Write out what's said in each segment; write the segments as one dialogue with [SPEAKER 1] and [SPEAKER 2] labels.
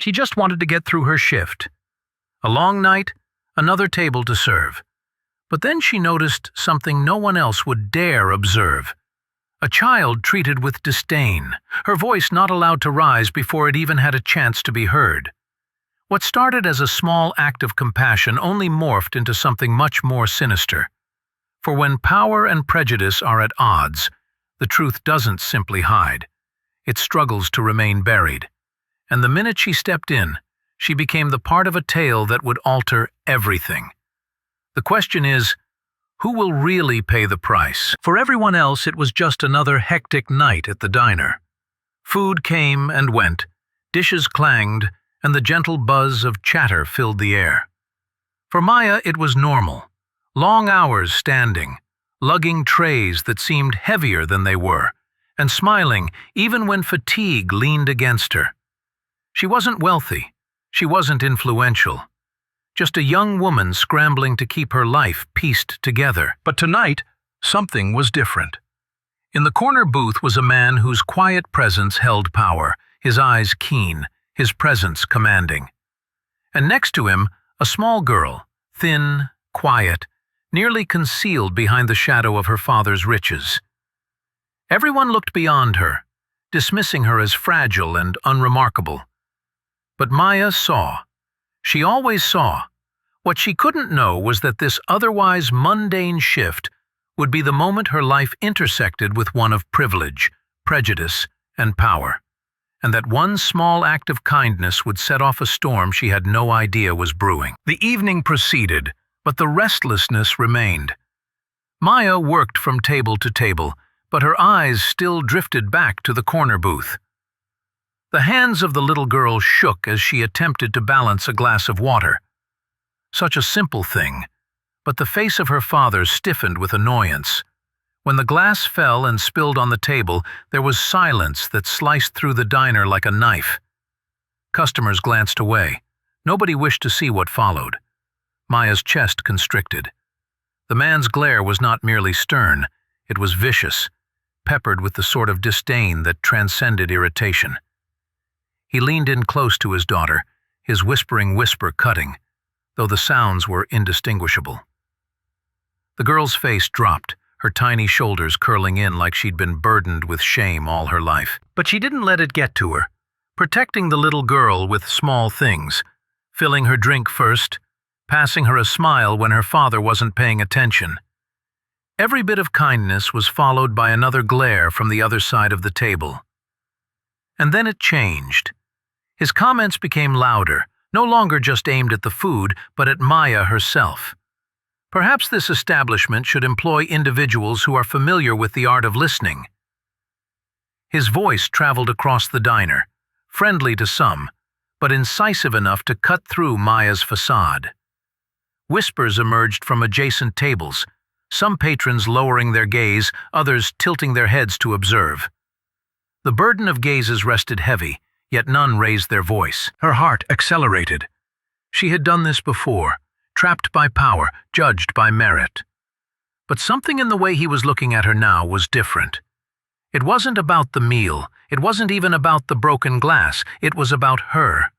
[SPEAKER 1] She just wanted to get through her shift. A long night, another table to serve. But then she noticed something no one else would dare observe. A child treated with disdain, her voice not allowed to rise before it even had a chance to be heard. What started as a small act of compassion only morphed into something much more sinister. For when power and prejudice are at odds, the truth doesn't simply hide. It struggles to remain buried. And the minute she stepped in, she became the part of a tale that would alter everything. The question is, who will really pay the price? For everyone else, it was just another hectic night at the diner. Food came and went, dishes clanged, and the gentle buzz of chatter filled the air. For Maya, it was normal. Long hours standing, lugging trays that seemed heavier than they were, and smiling even when fatigue leaned against her. She wasn't wealthy. She wasn't influential. Just a young woman scrambling to keep her life pieced together. But tonight, something was different. In the corner booth was a man whose quiet presence held power, his eyes keen, his presence commanding. And next to him, a small girl, thin, quiet, nearly concealed behind the shadow of her father's riches. Everyone looked beyond her, dismissing her as fragile and unremarkable. But Maya saw. She always saw. What she couldn't know was that this otherwise mundane shift would be the moment her life intersected with one of privilege, prejudice, and power, and that one small act of kindness would set off a storm she had no idea was brewing. The evening proceeded, but the restlessness remained. Maya worked from table to table, but her eyes still drifted back to the corner booth. The hands of the little girl shook as she attempted to balance a glass of water. Such a simple thing, but the face of her father stiffened with annoyance. When the glass fell and spilled on the table, there was silence that sliced through the diner like a knife. Customers glanced away. Nobody wished to see what followed. Maya's chest constricted. The man's glare was not merely stern, it was vicious, peppered with the sort of disdain that transcended irritation. He leaned in close to his daughter, his whispering whisper cutting, though the sounds were indistinguishable. The girl's face dropped, her tiny shoulders curling in like she'd been burdened with shame all her life. But she didn't let it get to her, protecting the little girl with small things, filling her drink first, passing her a smile when her father wasn't paying attention. Every bit of kindness was followed by another glare from the other side of the table. And then it changed. His comments became louder, no longer just aimed at the food, but at Maya herself. Perhaps this establishment should employ individuals who are familiar with the art of listening. His voice traveled across the diner, friendly to some, but incisive enough to cut through Maya's facade. Whispers emerged from adjacent tables, some patrons lowering their gaze, others tilting their heads to observe. The burden of gazes rested heavy, yet none raised their voice. Her heart accelerated. She had done this before, trapped by power, judged by merit. But something in the way he was looking at her now was different. It wasn't about the meal, it wasn't even about the broken glass, it was about her.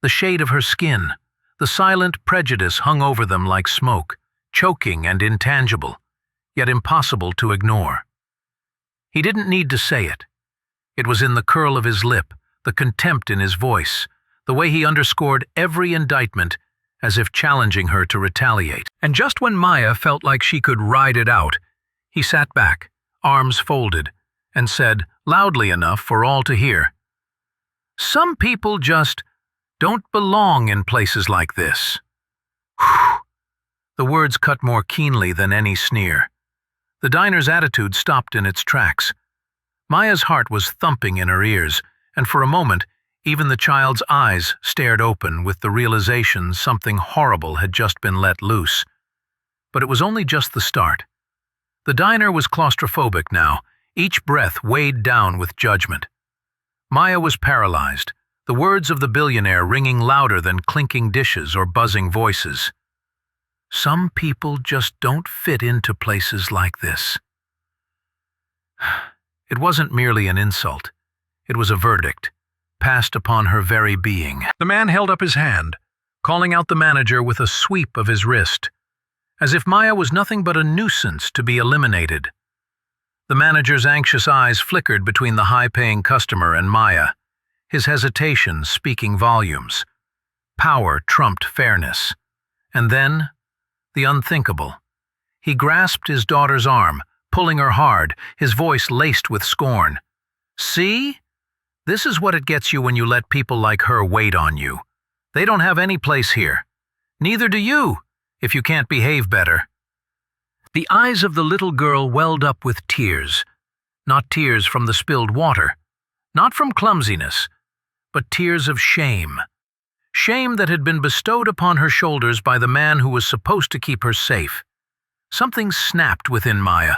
[SPEAKER 1] The shade of her skin, the silent prejudice hung over them like smoke, choking and intangible, yet impossible to ignore. He didn't need to say it. It was in the curl of his lip, the contempt in his voice, the way he underscored every indictment, as if challenging her to retaliate. And just when Maya felt like she could ride it out, he sat back, arms folded, and said, loudly enough for all to hear, "Some people just don't belong in places like this." Whew. The words cut more keenly than any sneer. The diner's attitude stopped in its tracks. Maya's heart was thumping in her ears, and for a moment, even the child's eyes stared open with the realization something horrible had just been let loose. But it was only just the start. The diner was claustrophobic now, each breath weighed down with judgment. Maya was paralyzed, the words of the billionaire ringing louder than clinking dishes or buzzing voices. Some people just don't fit into places like this. It wasn't merely an insult. It was a verdict, passed upon her very being. The man held up his hand, calling out the manager with a sweep of his wrist, as if Maya was nothing but a nuisance to be eliminated. The manager's anxious eyes flickered between the high-paying customer and Maya, his hesitation speaking volumes. Power trumped fairness. And then, the unthinkable. He grasped his daughter's arm, pulling her hard, his voice laced with scorn. "See? This is what it gets you when you let people like her wait on you. They don't have any place here. Neither do you, if you can't behave better." The eyes of the little girl welled up with tears, not tears from the spilled water, not from clumsiness, but tears of shame. Shame that had been bestowed upon her shoulders by the man who was supposed to keep her safe. Something snapped within Maya.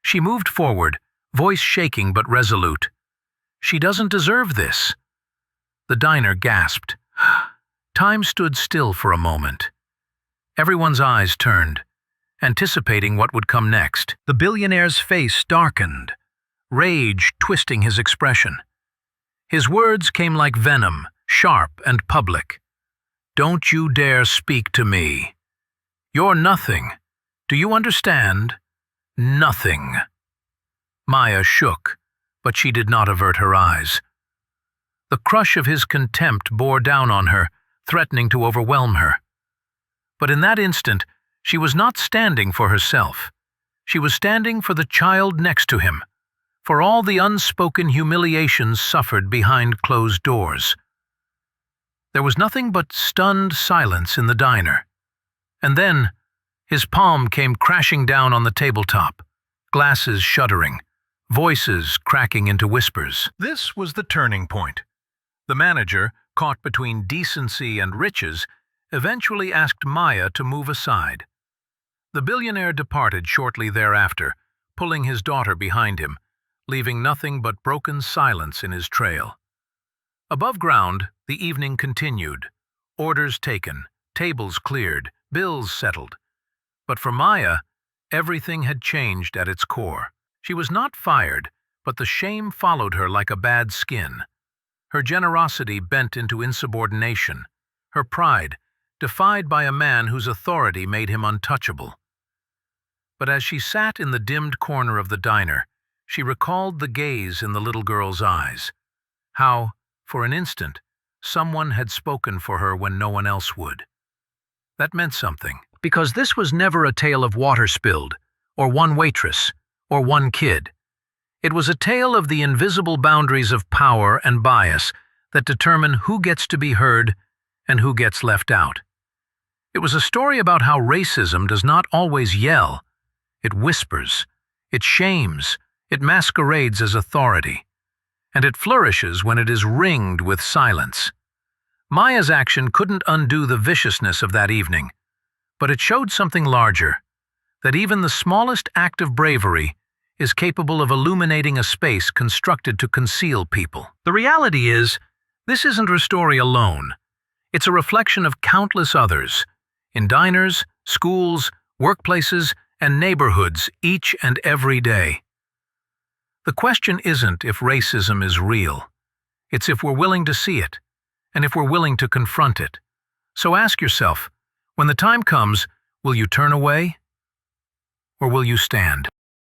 [SPEAKER 1] She moved forward, voice shaking but resolute. "She doesn't deserve this." The diner gasped. Time stood still for a moment. Everyone's eyes turned, anticipating what would come next. The billionaire's face darkened, rage twisting his expression. His words came like venom, sharp and public. "Don't you dare speak to me. You're nothing. Do you understand? Nothing." Maya shook, but she did not avert her eyes. The crush of his contempt bore down on her, threatening to overwhelm her. But in that instant, she was not standing for herself. She was standing for the child next to him, for all the unspoken humiliations suffered behind closed doors. There was nothing but stunned silence in the diner. And then, his palm came crashing down on the tabletop, glasses shuddering, voices cracking into whispers. This was the turning point. The manager, caught between decency and riches, eventually asked Maya to move aside. The billionaire departed shortly thereafter, pulling his daughter behind him, leaving nothing but broken silence in his trail. Above ground, the evening continued. Orders taken, tables cleared, bills settled. But for Maya, everything had changed at its core. She was not fired, but the shame followed her like a bad skin. Her generosity bent into insubordination, her pride defied by a man whose authority made him untouchable. But as she sat in the dimmed corner of the diner, she recalled the gaze in the little girl's eyes. How, for an instant, someone had spoken for her when no one else would. That meant something, because this was never a tale of water spilled, or one waitress, or one kid. It was a tale of the invisible boundaries of power and bias that determine who gets to be heard and who gets left out. It was a story about how racism does not always yell. It whispers, it shames, it masquerades as authority, and it flourishes when it is ringed with silence. Maya's action couldn't undo the viciousness of that evening, but it showed something larger, that even the smallest act of bravery is capable of illuminating a space constructed to conceal people. The reality is, this isn't her story alone. It's a reflection of countless others, in diners, schools, workplaces, and neighborhoods each and every day. The question isn't if racism is real. It's if we're willing to see it, and if we're willing to confront it. So ask yourself, when the time comes, will you turn away, or will you stand?